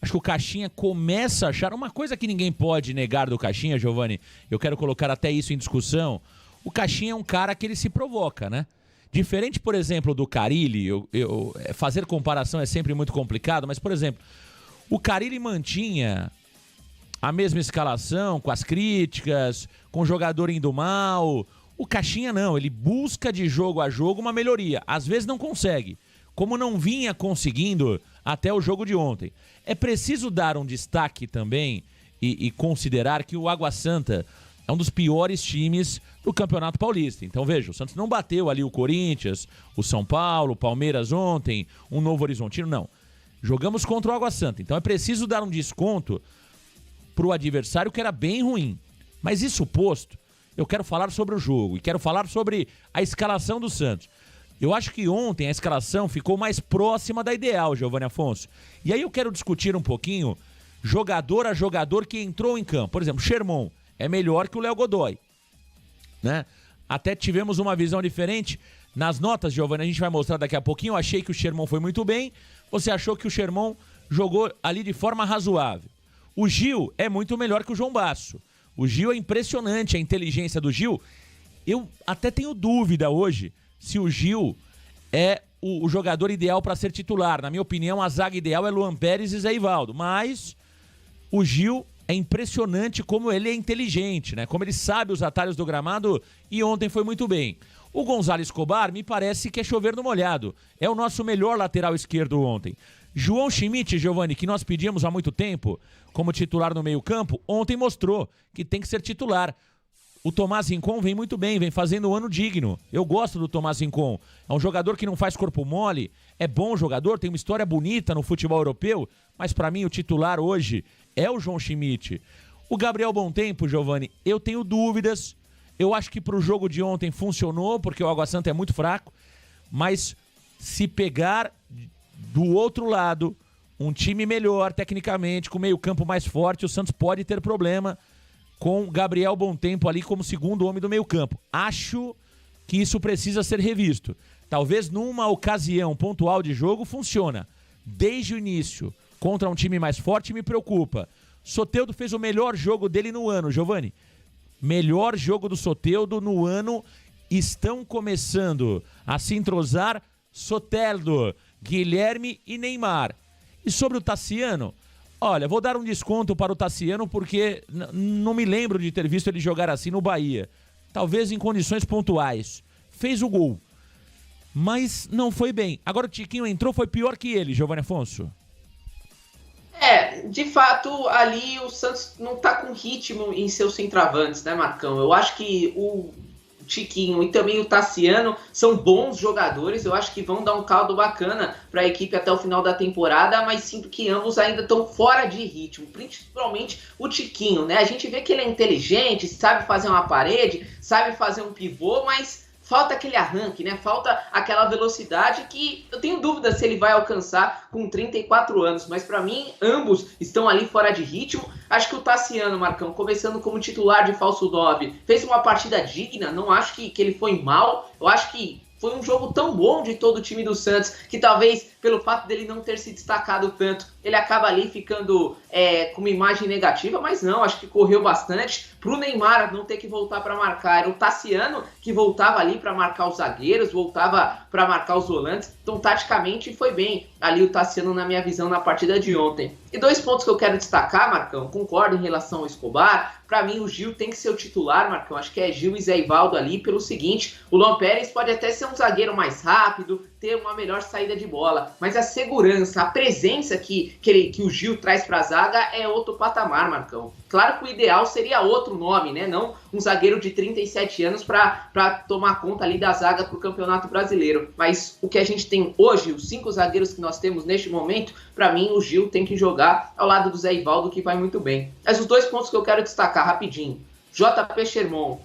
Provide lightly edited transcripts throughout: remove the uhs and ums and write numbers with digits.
Acho que o Caixinha começa a achar... Uma coisa que ninguém pode negar do Caixinha, Giovani, eu quero colocar até isso em discussão, o Caixinha é um cara que ele se provoca, né? Diferente, por exemplo, do Carille, fazer comparação é sempre muito complicado, mas, por exemplo, o Carille mantinha a mesma escalação, com as críticas, com o jogador indo mal. O Caixinha não, ele busca de jogo a jogo uma melhoria. Às vezes não consegue, como não vinha conseguindo até o jogo de ontem. É preciso dar um destaque também e considerar que o Água Santa é um dos piores times do Campeonato Paulista. Então, veja, o Santos não bateu ali o Corinthians, o São Paulo, o Palmeiras ontem, um Novo Horizontino, não. Jogamos contra o Água Santa. Então, é preciso dar um desconto pro adversário que era bem ruim. Mas isso posto, eu quero falar sobre o jogo e quero falar sobre a escalação do Santos. Eu acho que ontem a escalação ficou mais próxima da ideal, Giovani Afonso. E aí eu quero discutir um pouquinho jogador a jogador que entrou em campo. Por exemplo, Sherman é melhor que o Léo Godoy, né? Até tivemos uma visão diferente nas notas, Giovani, a gente vai mostrar daqui a pouquinho. Eu achei que o Sherman foi muito bem, você achou que o Sherman jogou ali de forma razoável. O Gil é muito melhor que o João Basso. O Gil é impressionante, a inteligência do Gil. Eu até tenho dúvida hoje se o Gil é o jogador ideal para ser titular. Na minha opinião, a zaga ideal é Luan Pérez e Zé Ivaldo, mas o Gil é impressionante como ele é inteligente, né? Como ele sabe os atalhos do gramado e ontem foi muito bem. O Gonzalo Escobar me parece que é chover no molhado. É o nosso melhor lateral esquerdo ontem. João Schmidt, Giovani, que nós pedíamos há muito tempo como titular no meio-campo, ontem mostrou que tem que ser titular. O Tomás Rincon vem muito bem, vem fazendo um ano digno. Eu gosto do Tomás Rincon. É um jogador que não faz corpo mole, é bom jogador, tem uma história bonita no futebol europeu, mas para mim o titular hoje é o João Schmidt. O Gabriel Bontempo, Giovani, eu tenho dúvidas. Eu acho que pro jogo de ontem funcionou, porque o Água Santa é muito fraco, mas se pegar do outro lado um time melhor tecnicamente, com meio campo mais forte, o Santos pode ter problema com Gabriel Bontempo ali como segundo homem do meio campo. Acho que isso precisa ser revisto. Talvez numa ocasião pontual de jogo funciona. Desde o início, contra um time mais forte, me preocupa. Soteldo fez o melhor jogo dele no ano, Giovani. Melhor jogo do Soteldo no ano. Estão começando a se entrosar Soteldo, Guilherme e Neymar. E sobre o Tassiano, olha, vou dar um desconto para o Tassiano porque não me lembro de ter visto ele jogar assim no Bahia. Talvez em condições pontuais. Fez o gol, mas não foi bem. Agora o Tiquinho entrou, foi pior que ele, Giovani Afonso. De fato, ali o Santos não tá com ritmo em seus centroavantes, né, Marcão? Eu acho que o Tiquinho e também o Tassiano são bons jogadores, eu acho que vão dar um caldo bacana para a equipe até o final da temporada, mas sinto que ambos ainda estão fora de ritmo, principalmente o Tiquinho, né? A gente vê que ele é inteligente, sabe fazer uma parede, sabe fazer um pivô, mas falta aquele arranque, né? Falta aquela velocidade que eu tenho dúvida se ele vai alcançar com 34 anos. Mas para mim, ambos estão ali fora de ritmo. Acho que o Tassiano, Marcão, começando como titular de falso 9, fez uma partida digna. Não acho que ele foi mal. Eu acho que foi um jogo tão bom de todo o time do Santos que talvez pelo fato dele não ter se destacado tanto, ele acaba ali ficando com uma imagem negativa, mas não, acho que correu bastante. Pro Neymar não ter que voltar para marcar, era o Tassiano que voltava ali para marcar os zagueiros, voltava para marcar os volantes, então taticamente foi bem ali o Tassiano na minha visão na partida de ontem. E 2 pontos que eu quero destacar, Marcão, concordo em relação ao Escobar. Para mim o Gil tem que ser o titular, Marcão, acho que é Gil e Zé Ivaldo ali pelo seguinte, o Luan Pérez pode até ser um zagueiro mais rápido, ter uma melhor saída de bola, mas a segurança, a presença que o Gil traz para a zaga é outro patamar, Marcão. Claro que o ideal seria outro nome, né? Não um zagueiro de 37 anos para tomar conta ali da zaga para o Campeonato Brasileiro. Mas o que a gente tem hoje, os 5 zagueiros que nós temos neste momento, para mim o Gil tem que jogar ao lado do Zé Ivaldo, que vai muito bem. Mas os 2 pontos que eu quero destacar rapidinho. JP Sherman,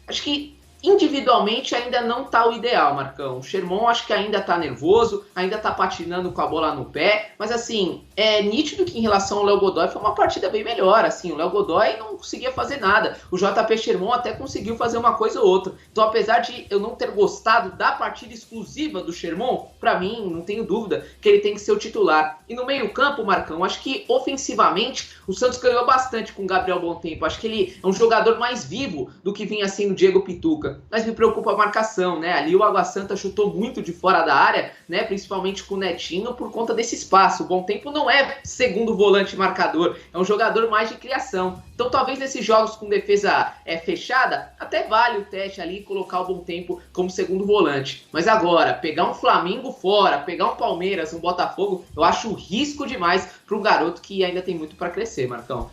acho que individualmente ainda não tá o ideal, Marcão. O Sherman acho que ainda tá nervoso, ainda tá patinando com a bola no pé, mas assim, é nítido que em relação ao Léo Godoy foi uma partida bem melhor, assim, o Léo Godoy não conseguia fazer nada, o JP Sherman até conseguiu fazer uma coisa ou outra. Então, apesar de eu não ter gostado da partida exclusiva do Sherman, pra mim, não tenho dúvida que ele tem que ser o titular. E no meio-campo, Marcão, acho que ofensivamente o Santos ganhou bastante com o Gabriel Bontempo. Acho que ele é um jogador mais vivo do que vinha sendo o Diego Pituca. Mas me preocupa a marcação, né? Ali o Água Santa chutou muito de fora da área, né? Principalmente com o Netinho, por conta desse espaço. O Bontempo não é segundo volante marcador, é um jogador mais de criação. Então talvez nesses jogos com defesa fechada, até vale o teste ali e colocar o Bontempo como segundo volante. Mas agora, pegar um Flamengo fora, pegar um Palmeiras, um Botafogo, eu acho risco demais para um garoto que ainda tem muito para crescer, Marcão.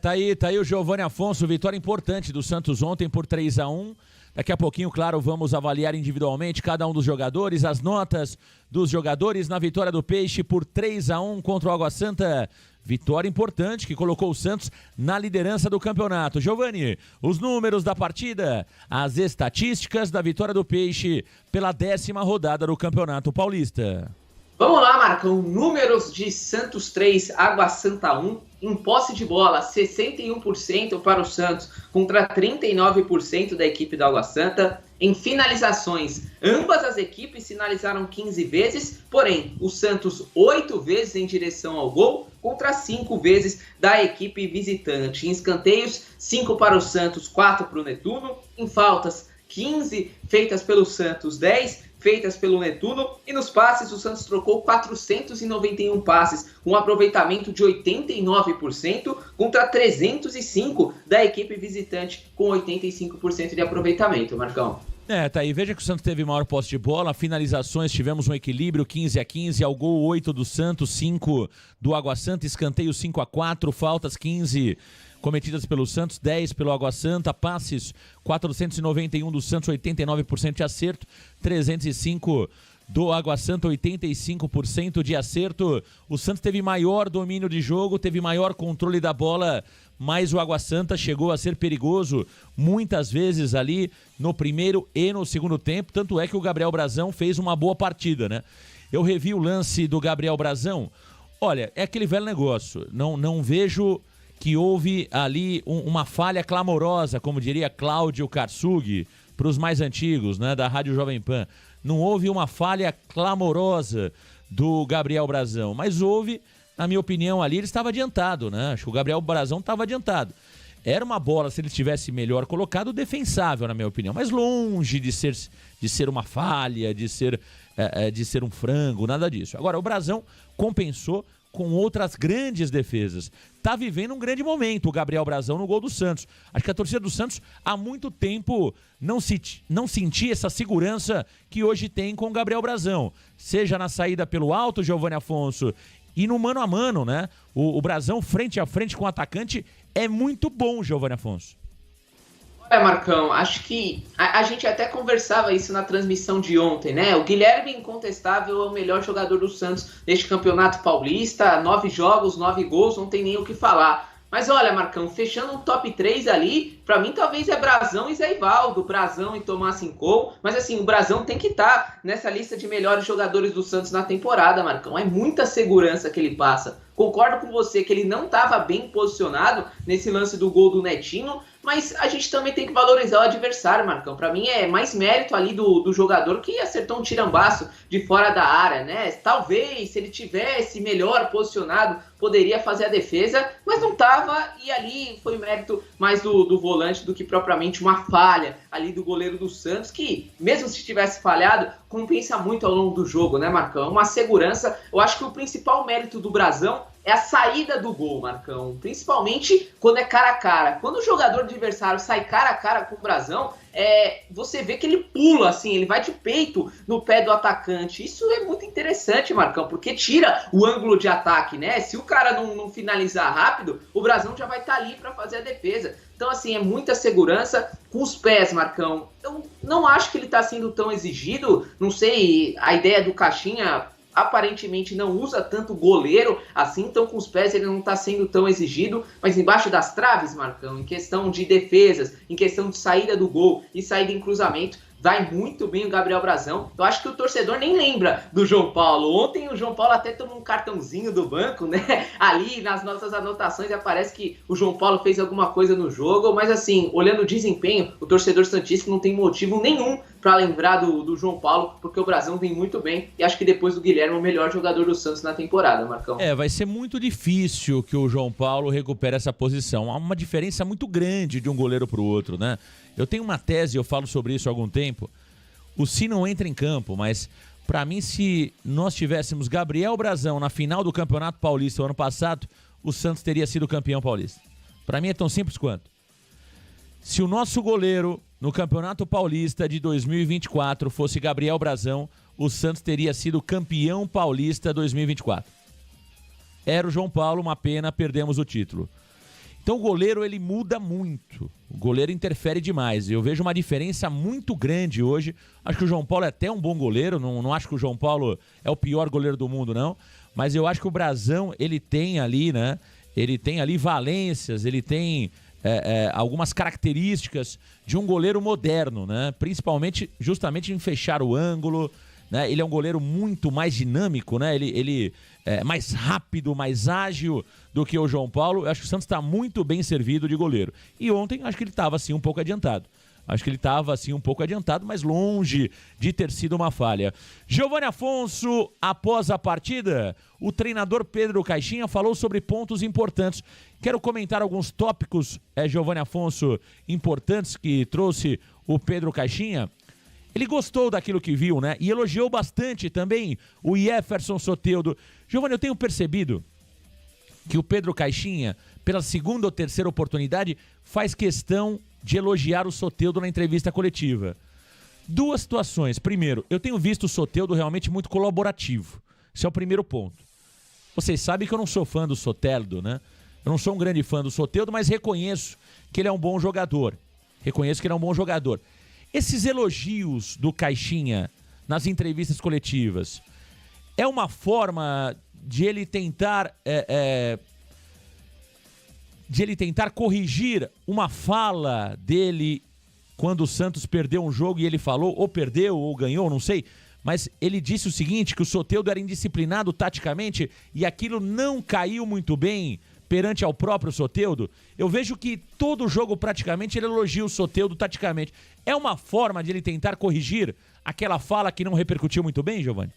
Tá aí o Giovanni Afonso, vitória importante do Santos ontem por 3-1. Daqui a pouquinho, claro, vamos avaliar individualmente cada um dos jogadores, as notas dos jogadores na vitória do Peixe por 3-1 contra o Água Santa. Vitória importante que colocou o Santos na liderança do campeonato. Giovanni, os números da partida, as estatísticas da vitória do Peixe pela 10ª rodada do Campeonato Paulista. Vamos lá, Marcão. Números de Santos 3, Água Santa 1. Em posse de bola, 61% para o Santos contra 39% da equipe da Água Santa. Em finalizações, ambas as equipes finalizaram 15 vezes, porém, o Santos 8 vezes em direção ao gol contra 5 vezes da equipe visitante. Em escanteios, 5 para o Santos, 4 para o Netuno. Em faltas, 15 feitas pelo Santos, 10 feitas pelo Netuno, e nos passes o Santos trocou 491 passes, um aproveitamento de 89% contra 305 da equipe visitante com 85% de aproveitamento, Marcão. Tá aí, veja que o Santos teve maior posse de bola, finalizações tivemos um equilíbrio 15-15, ao gol 8 do Santos, 5 do Água Santa, escanteio 5-4, faltas 15 cometidas pelo Santos, 10 pelo Água Santa, passes 491 do Santos, 89% de acerto, 305 do Água Santa, 85% de acerto. O Santos teve maior domínio de jogo, teve maior controle da bola, mas o Água Santa chegou a ser perigoso muitas vezes ali no primeiro e no segundo tempo, tanto é que o Gabriel Brazão fez uma boa partida, né? Eu revi o lance do Gabriel Brazão, olha, é aquele velho negócio, não vejo que houve ali uma falha clamorosa, como diria Cláudio Karsug, para os mais antigos, né, da Rádio Jovem Pan. Não houve uma falha clamorosa do Gabriel Brazão, mas houve, na minha opinião, ali ele estava adiantado, né? Acho que o Gabriel Brazão estava adiantado. Era uma bola, se ele estivesse melhor colocado, defensável, na minha opinião, mas longe de ser uma falha, de ser um frango, nada disso. Agora, o Brazão compensou com outras grandes defesas. Tá vivendo um grande momento o Gabriel Brazão no gol do Santos. Acho que a torcida do Santos há muito tempo não sentia essa segurança que hoje tem com o Gabriel Brazão. Seja na saída pelo alto, Giovanni Afonso, e no mano a mano, né? O Brazão frente a frente com o atacante é muito bom, Giovanni Afonso. Marcão, acho que a gente até conversava isso na transmissão de ontem, né? O Guilherme, incontestável, é o melhor jogador do Santos neste campeonato paulista. 9 jogos, 9 gols, não tem nem o que falar. Mas olha, Marcão, fechando um top 3 ali, pra mim talvez é Brazão e Zé Ivaldo, Brazão e Tomás Rincon, mas assim, o Brazão tem que estar nessa lista de melhores jogadores do Santos na temporada, Marcão. É muita segurança que ele passa. Concordo com você que ele não estava bem posicionado nesse lance do gol do Netinho, mas a gente também tem que valorizar o adversário, Marcão. Para mim é mais mérito ali do jogador que acertou um tirambaço de fora da área, né? Talvez, se ele tivesse melhor posicionado, poderia fazer a defesa, mas não estava, e ali foi mérito mais do volante do que propriamente uma falha ali do goleiro do Santos, que mesmo se tivesse falhado, compensa muito ao longo do jogo, né, Marcão? Uma segurança. Eu acho que o principal mérito do Brazão é a saída do gol, Marcão. Principalmente quando é cara a cara. Quando o jogador adversário sai cara a cara com o Brazão, você vê que ele pula, assim, ele vai de peito no pé do atacante. Isso é muito interessante, Marcão, porque tira o ângulo de ataque, né? Se o cara não finalizar rápido, o Brazão já vai estar ali para fazer a defesa. Então, assim, é muita segurança com os pés, Marcão. Eu não acho que ele está sendo tão exigido. Não sei, a ideia do Caixinha aparentemente não usa tanto goleiro assim, então com os pés ele não está sendo tão exigido, mas embaixo das traves, Marcão, em questão de defesas, em questão de saída do gol e saída em cruzamento, vai muito bem o Gabriel Brazão. Eu acho que o torcedor nem lembra do João Paulo. Ontem o João Paulo até tomou um cartãozinho do banco, né? Ali nas nossas anotações aparece que o João Paulo fez alguma coisa no jogo, mas assim, olhando o desempenho, o torcedor santista não tem motivo nenhum para lembrar do João Paulo, porque o Brazão vem muito bem e acho que depois do Guilherme é o melhor jogador do Santos na temporada, Marcão. Vai ser muito difícil que o João Paulo recupere essa posição. Há uma diferença muito grande de um goleiro para o outro, né? Eu tenho uma tese, eu falo sobre isso há algum tempo. O Si não entra em campo, mas para mim, se nós tivéssemos Gabriel Brazão na final do Campeonato Paulista o ano passado, o Santos teria sido campeão paulista. Para mim é tão simples quanto. Se o nosso goleiro no Campeonato Paulista de 2024 fosse Gabriel Brazão, o Santos teria sido campeão paulista 2024. Era o João Paulo, uma pena, perdemos o título. Então o goleiro, ele muda muito. O goleiro interfere demais. Eu vejo uma diferença muito grande hoje. Acho que o João Paulo é até um bom goleiro. Não acho que o João Paulo é o pior goleiro do mundo, não. Mas eu acho que o Brazão, ele tem ali, né? Ele tem ali valências, ele tem algumas características de um goleiro moderno, né? Principalmente, justamente em fechar o ângulo, né? Ele é um goleiro muito mais dinâmico, né? Ele é mais rápido, mais ágil do que o João Paulo. Eu acho que o Santos está muito bem servido de goleiro. E ontem acho que ele estava assim um pouco adiantado. Mas longe de ter sido uma falha. Giovanni Afonso, após a partida, o treinador Pedro Caixinha falou sobre pontos importantes. Quero comentar alguns tópicos, Giovanni Afonso, importantes que trouxe o Pedro Caixinha. Ele gostou daquilo que viu, né? E elogiou bastante também o Jefferson Soteldo. Giovanni, eu tenho percebido que o Pedro Caixinha, pela segunda ou terceira oportunidade, faz questão de elogiar o Soteldo na entrevista coletiva. Duas situações. Primeiro, eu tenho visto o Soteldo realmente muito colaborativo. Esse é o primeiro ponto. Vocês sabem que eu não sou fã do Soteldo, né? Eu não sou um grande fã do Soteldo, mas reconheço que ele é um bom jogador. Esses elogios do Caixinha nas entrevistas coletivas é uma forma de ele tentar corrigir uma fala dele quando o Santos perdeu um jogo e ele falou, ou perdeu ou ganhou, não sei, mas ele disse o seguinte, que o Soteldo era indisciplinado taticamente e aquilo não caiu muito bem perante ao próprio Soteldo. Eu vejo que todo jogo praticamente ele elogia o Soteldo taticamente. É uma forma de ele tentar corrigir aquela fala que não repercutiu muito bem, Giovanni?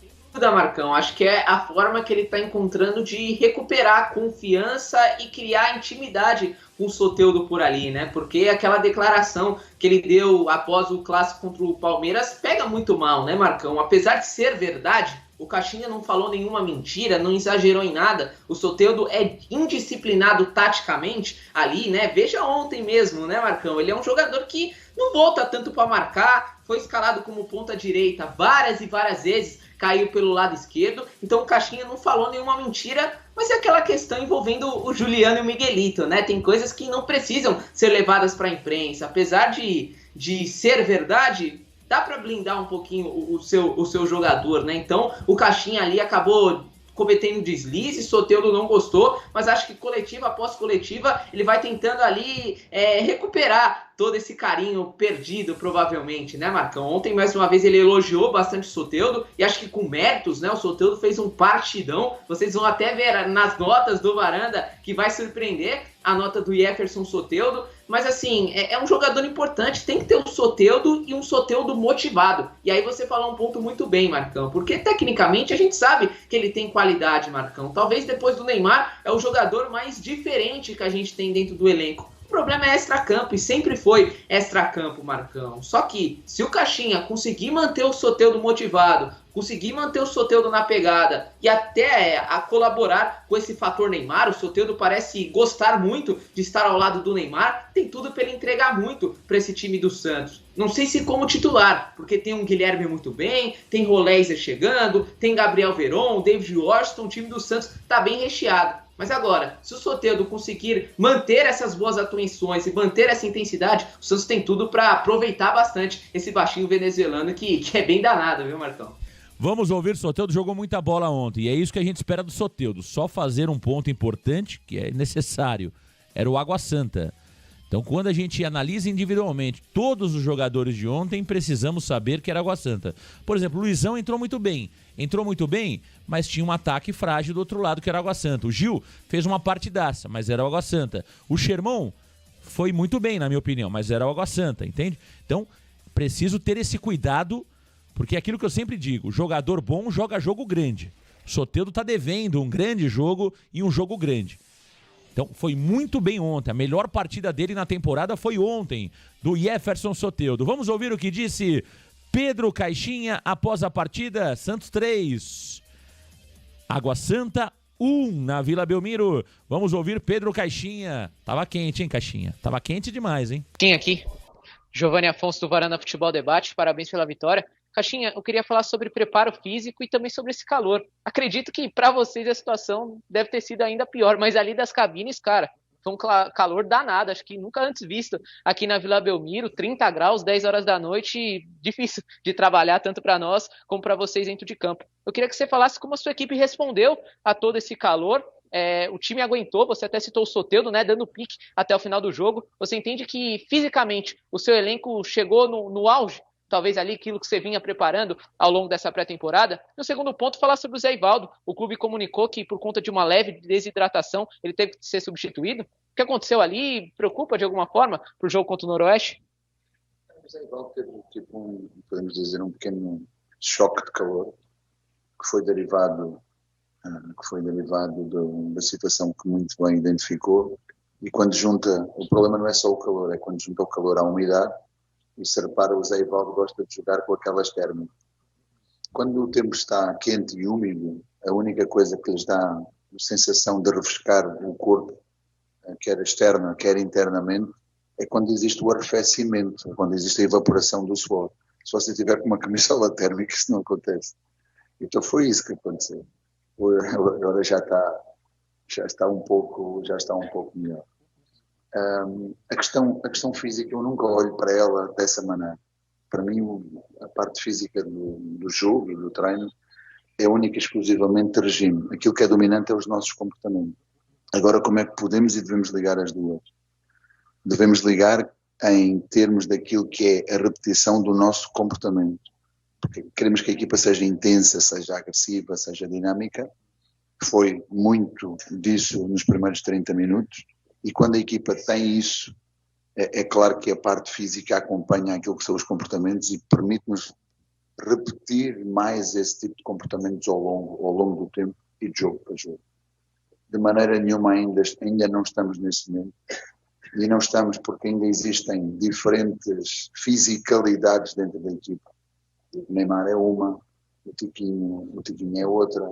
Sem dúvida, Marcão. Acho que é a forma que ele está encontrando de recuperar a confiança e criar intimidade com o Soteldo por ali, né? Porque aquela declaração que ele deu após o clássico contra o Palmeiras pega muito mal, né, Marcão? Apesar de ser verdade, o Caixinha não falou nenhuma mentira, não exagerou em nada. O Soteldo é indisciplinado taticamente ali, né? Veja ontem mesmo, né, Marcão? Ele é um jogador que não volta tanto para marcar, foi escalado como ponta direita várias e várias vezes, caiu pelo lado esquerdo. Então o Caixinha não falou nenhuma mentira, mas é aquela questão envolvendo o Juliano e o Miguelito, né? Tem coisas que não precisam ser levadas para a imprensa. Apesar de ser verdade, dá para blindar um pouquinho o seu jogador, né? Então, o Caixinha ali acabou cometendo deslize, Soteldo não gostou, mas acho que coletiva após coletiva, ele vai tentando ali recuperar todo esse carinho perdido, provavelmente, né, Marcão? Ontem, mais uma vez, ele elogiou bastante o Soteldo, e acho que com méritos, né, o Soteldo fez um partidão, vocês vão até ver nas notas do Varanda, que vai surpreender a nota do Jefferson Soteldo, mas assim, é um jogador importante, tem que ter um Soteldo e um Soteldo motivado. E aí você falou um ponto muito bem, Marcão, porque tecnicamente a gente sabe que ele tem qualidade, Marcão. Talvez depois do Neymar é o jogador mais diferente que a gente tem dentro do elenco. O problema é extracampo, e sempre foi extracampo, Marcão. Só que se o Caixinha conseguir manter o Soteldo motivado, conseguir manter o Soteldo na pegada e até a colaborar com esse fator Neymar, o Soteldo parece gostar muito de estar ao lado do Neymar, tem tudo para ele entregar muito para esse time do Santos. Não sei se como titular, porque tem um Guilherme muito bem, tem Roleiser chegando, tem Gabriel Veron, David Washington, o time do Santos está bem recheado. Mas agora, se o Soteldo conseguir manter essas boas atuações e manter essa intensidade, o Santos tem tudo para aproveitar bastante esse baixinho venezuelano que é bem danado, viu, Marcão? Vamos ouvir, Soteldo jogou muita bola ontem, e é isso que a gente espera do Soteldo, só fazer um ponto importante, que é necessário, era o Água Santa. Então, quando a gente analisa individualmente todos os jogadores de ontem, precisamos saber que era Água Santa. Por exemplo, o Luizão entrou muito bem, mas tinha um ataque frágil do outro lado, que era Água Santa. O Gil fez uma partidaça, mas era Água Santa. O Sherman foi muito bem, na minha opinião, mas era Água Santa, entende? Então, preciso ter esse cuidado, porque é aquilo que eu sempre digo, jogador bom joga jogo grande. O Soteldo tá devendo um grande jogo e um jogo grande. Então, foi muito bem ontem. A melhor partida dele na temporada foi ontem, do Jefferson Soteldo. Vamos ouvir o que disse Pedro Caixinha após a partida. Santos 3, Água Santa 1 na Vila Belmiro. Vamos ouvir Pedro Caixinha. Tava quente, hein, Caixinha? Tava quente demais, hein? Sim, aqui. Giovanni Afonso do Varanda Futebol Debate. Parabéns pela vitória. Caixinha, eu queria falar sobre preparo físico e também sobre esse calor. Acredito que para vocês a situação deve ter sido ainda pior, mas ali das cabines, cara, foi um calor danado, acho que nunca antes visto aqui na Vila Belmiro, 30 graus, 10 horas da noite, difícil de trabalhar tanto para nós como para vocês dentro de campo. Eu queria que você falasse como a sua equipe respondeu a todo esse calor. O time aguentou, você até citou o Soteldo, né, dando pique até o final do jogo. Você entende que fisicamente o seu elenco chegou no auge? Talvez ali aquilo que você vinha preparando ao longo dessa pré-temporada. No segundo ponto, falar sobre o Zé Ivaldo. O clube comunicou que por conta de uma leve desidratação, ele teve que ser substituído. O que aconteceu ali preocupa de alguma forma para o jogo contra o Noroeste? O Zé Ivaldo teve podemos dizer, um pequeno choque de calor que foi derivado da situação que muito bem identificou. E quando junta, o problema não é só o calor, é quando junta o calor à umidade. E se repara, o Zé Ivaldo gosta de jogar com aquelas térmicas. Quando o tempo está quente e úmido, a única coisa que lhes dá a sensação de refrescar o corpo, quer externa, quer internamente, é quando existe o arrefecimento, quando existe a evaporação do suor. Se você tiver com uma camisola térmica, isso não acontece. Então foi isso que aconteceu. Agora já está um pouco melhor. A questão física, eu nunca olho para ela dessa maneira. Para mim, a parte física do jogo e do treino é única e exclusivamente regime. Aquilo que é dominante é os nossos comportamentos. Agora, como é que podemos e devemos ligar as duas? Devemos ligar em termos daquilo que é a repetição do nosso comportamento. Porque queremos que a equipa seja intensa, seja agressiva, seja dinâmica. Foi muito disso nos primeiros 30 minutos. E quando a equipa tem isso, é claro que a parte física acompanha aquilo que são os comportamentos e permite-nos repetir mais esse tipo de comportamentos ao longo do tempo e de jogo para jogo. De maneira nenhuma ainda não estamos nesse momento. E não estamos porque ainda existem diferentes fisicalidades dentro da equipa. O Neymar é uma, o Tiquinho é outra,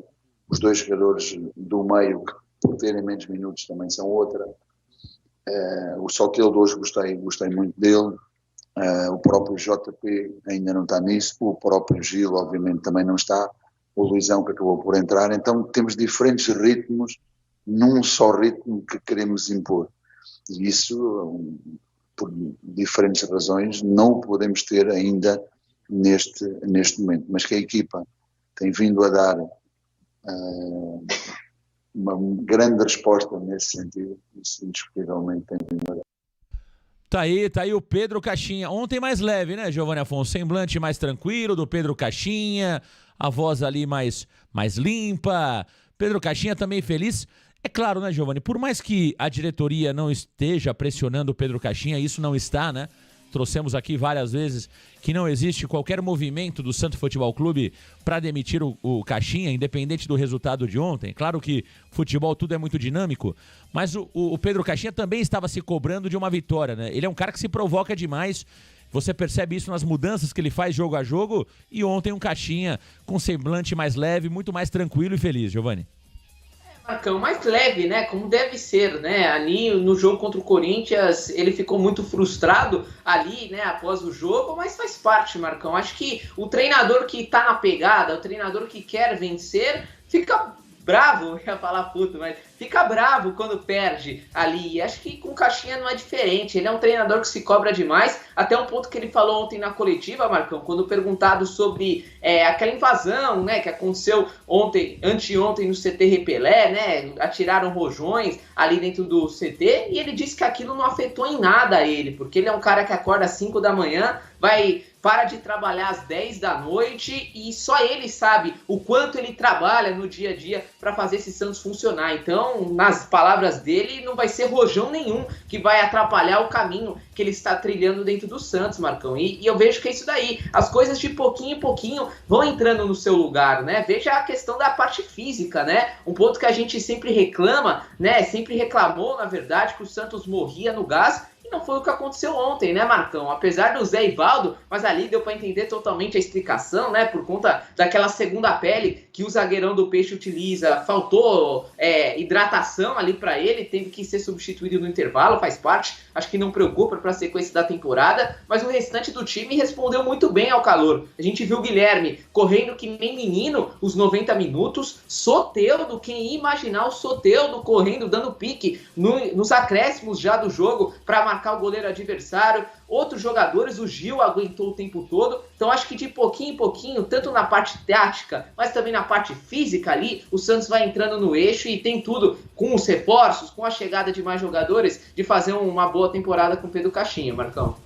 os dois jogadores do meio que por terem menos minutos também são outra. O Soteldo hoje gostei muito dele, o próprio JP ainda não está nisso, o próprio Gil obviamente também não está, o Luizão que acabou por entrar, então temos diferentes ritmos num só ritmo que queremos impor, e isso por diferentes razões não o podemos ter ainda neste momento, mas que a equipa tem vindo a dar uma grande resposta nesse sentido, isso indiscutivelmente tem vindo a dar. Tá aí o Pedro Caixinha. Ontem mais leve, né, Giovanni Afonso? Semblante mais tranquilo do Pedro Caixinha, a voz ali mais limpa. Pedro Caixinha também feliz. É claro, né, Giovanni? Por mais que a diretoria não esteja pressionando o Pedro Caixinha, isso não está, né? Trouxemos aqui várias vezes que não existe qualquer movimento do Santos Futebol Clube para demitir o Caixinha, independente do resultado de ontem. Claro que futebol tudo é muito dinâmico, mas o Pedro Caixinha também estava se cobrando de uma vitória, né? Ele é um cara que se provoca demais, você percebe isso nas mudanças que ele faz jogo a jogo, e ontem um Caixinha com semblante mais leve, muito mais tranquilo e feliz, Giovanni. Marcão, mais leve, né? Como deve ser, né? Ali no jogo contra o Corinthians, ele ficou muito frustrado ali, né? Após o jogo, mas faz parte, Marcão. Acho que o treinador que tá na pegada, o treinador que quer vencer, fica bravo, eu ia falar puto, mas fica bravo quando perde ali. E acho que com o Caixinha não é diferente. Ele é um treinador que se cobra demais, até um ponto que ele falou ontem na coletiva, Marcão, quando perguntado sobre aquela invasão, né, que aconteceu anteontem no CT Repelé, né, atiraram rojões ali dentro do CT, e ele disse que aquilo não afetou em nada ele, porque ele é um cara que acorda às 5 da manhã, para de trabalhar às 10 da noite e só ele sabe o quanto ele trabalha no dia a dia para fazer esse Santos funcionar. Então, nas palavras dele, não vai ser rojão nenhum que vai atrapalhar o caminho que ele está trilhando dentro do Santos, Marcão. E eu vejo que é isso daí. As coisas de pouquinho em pouquinho vão entrando no seu lugar, né? Veja a questão da parte física, né? Um ponto que a gente sempre reclama, né? Sempre reclamou, na verdade, que o Santos morria no gás. Não foi o que aconteceu ontem, né, Marcão? Apesar do Zé Ivaldo, mas ali deu para entender totalmente a explicação, né? Por conta daquela segunda pele que o zagueirão do Peixe utiliza. Faltou hidratação ali para ele, teve que ser substituído no intervalo, faz parte. Acho que não preocupa para a sequência da temporada, mas o restante do time respondeu muito bem ao calor. A gente viu o Guilherme correndo que nem menino os 90 minutos, Soteldo, quem ia imaginar o Soteldo correndo, dando pique nos acréscimos já do jogo para marcar o goleiro adversário. Outros jogadores, o Gil aguentou o tempo todo. Então acho que de pouquinho em pouquinho, tanto na parte tática, mas também na parte física ali, o Santos vai entrando no eixo e tem tudo, com os reforços, com a chegada de mais jogadores, de fazer uma boa temporada com o Pedro Caixinha, Marcão.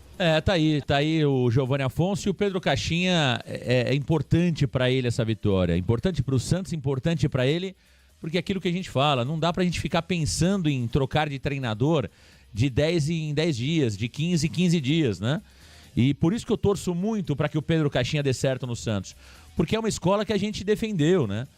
Tá aí o Giovanni Afonso, e o Pedro Caixinha é importante para ele essa vitória. Importante para o Santos, importante para ele, porque é aquilo que a gente fala, não dá pra gente ficar pensando em trocar de treinador de 10 em 10 dias, de 15 em 15 dias, né? E por isso que eu torço muito para que o Pedro Caixinha dê certo no Santos, porque é uma escola que a gente defendeu, né?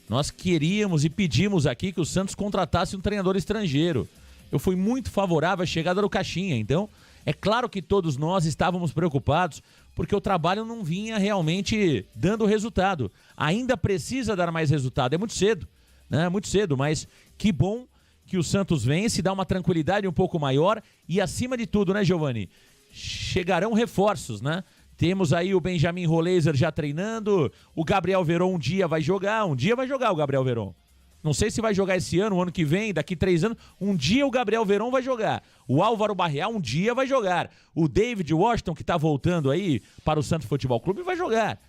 Nós queríamos e pedimos aqui que o Santos contratasse um treinador estrangeiro. Eu fui muito favorável à chegada do Caixinha, então é claro que todos nós estávamos preocupados porque o trabalho não vinha realmente dando resultado. Ainda precisa dar mais resultado, é muito cedo, né? Muito cedo, mas que bom que o Santos vence, dá uma tranquilidade um pouco maior e, acima de tudo, né, Giovanni? Chegarão reforços, né? Temos aí o Benjamin Roleiser já treinando, o Gabriel Veron um dia vai jogar o Gabriel Veron. Não sei se vai jogar esse ano, o ano que vem, daqui 3 anos, um dia o Gabriel Veron vai jogar. O Álvaro Barreal um dia vai jogar. O David Washington, que tá voltando aí para o Santos Futebol Clube, vai jogar.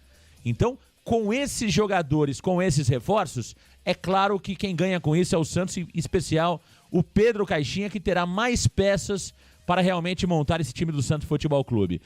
Então, com esses jogadores, com esses reforços, é claro que quem ganha com isso é o Santos, em especial o Pedro Caixinha, que terá mais peças para realmente montar esse time do Santos Futebol Clube.